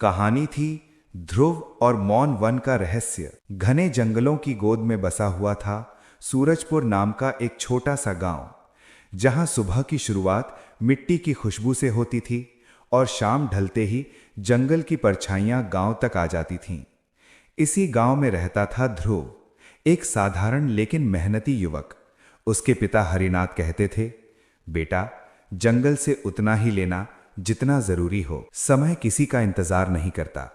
कहानी थी ध्रुव और मौन वन का रहस्य। घने जंगलों की गोद में बसा हुआ था सूरजपुर नाम का एक छोटा सा गांव, जहां सुबह की शुरुआत मिट्टी की खुशबू से होती थी और शाम ढलते ही जंगल की परछाइयां गांव तक आ जाती थीं। इसी गांव में रहता था ध्रुव, एक साधारण लेकिन मेहनती युवक। उसके पिता हरिनाथ कहते थे, बेटा, जंगल से उतना ही लेना जितना जरूरी हो। समय किसी का इंतजार नहीं करता।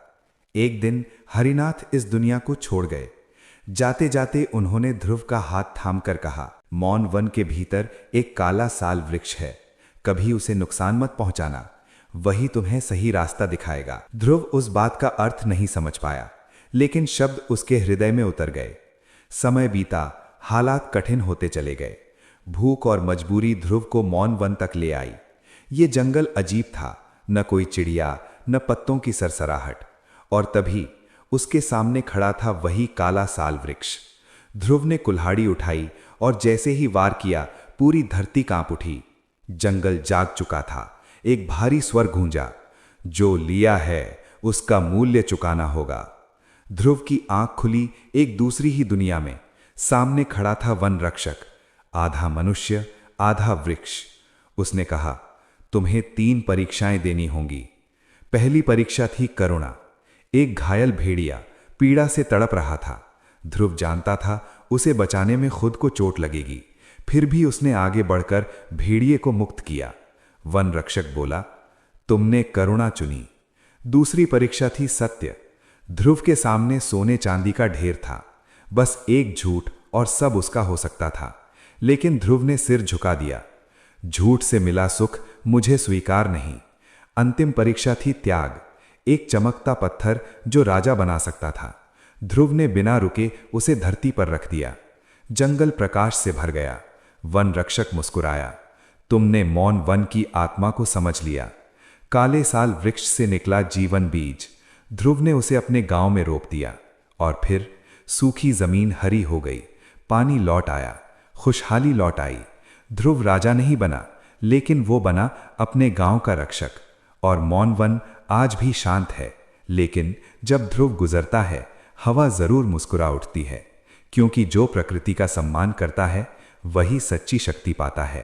एक दिन हरिनाथ इस दुनिया को छोड़ गए। जाते जाते उन्होंने ध्रुव का हाथ थामकर कहा, मौन वन के भीतर एक काला साल वृक्ष है, कभी उसे नुकसान मत पहुंचाना, वही तुम्हें सही रास्ता दिखाएगा। ध्रुव उस बात का अर्थ नहीं समझ पाया, लेकिन शब्द उसके हृदय में उतर गए। समय बीता, हालात कठिन होते चले गए। भूख और मजबूरी ध्रुव को मौन वन तक ले आई। ये जंगल अजीब था, न कोई चिड़िया, न पत्तों की सरसराहट। और तभी उसके सामने खड़ा था वही काला साल वृक्ष। ध्रुव ने कुल्हाड़ी उठाई और जैसे ही वार किया, पूरी धरती कांप उठी। जंगल जाग चुका था। एक भारी स्वर गूंजा, जो लिया है उसका मूल्य चुकाना होगा। ध्रुव की आंख खुली एक दूसरी ही दुनिया में। सामने खड़ा था वन रक्षक, आधा मनुष्य आधा वृक्ष। उसने कहा, तुम्हें 3 परीक्षाएं देनी होंगी। पहली परीक्षा थी करुणा। एक घायल भेड़िया पीड़ा से तड़प रहा था। ध्रुव जानता था उसे बचाने में खुद को चोट लगेगी, फिर भी उसने आगे बढ़कर भेड़िए को मुक्त किया। वन रक्षक बोला, तुमने करुणा चुनी। दूसरी परीक्षा थी सत्य। ध्रुव के सामने सोने चांदी का ढेर था, बस एक झूठ और सब उसका हो सकता था। लेकिन ध्रुव ने सिर झुका दिया। झूठ से मिला सुख मुझे स्वीकार नहीं। अंतिम परीक्षा थी त्याग। एक चमकता पत्थर जो राजा बना सकता था। ध्रुव ने बिना रुके उसे धरती पर रख दिया। जंगल प्रकाश से भर गया। वन रक्षक मुस्कुराया, तुमने मौन वन की आत्मा को समझ लिया। काले साल वृक्ष से निकला जीवन बीज। ध्रुव ने उसे अपने गांव में रोप दिया और फिर सूखी जमीन हरी हो गई। पानी लौट आया, खुशहाली लौट आई। ध्रुव राजा नहीं बना, लेकिन वो बना अपने गांव का रक्षक। और मौन वन आज भी शांत है, लेकिन जब ध्रुव गुजरता है, हवा जरूर मुस्कुरा उठती है, क्योंकि जो प्रकृति का सम्मान करता है वही सच्ची शक्ति पाता है।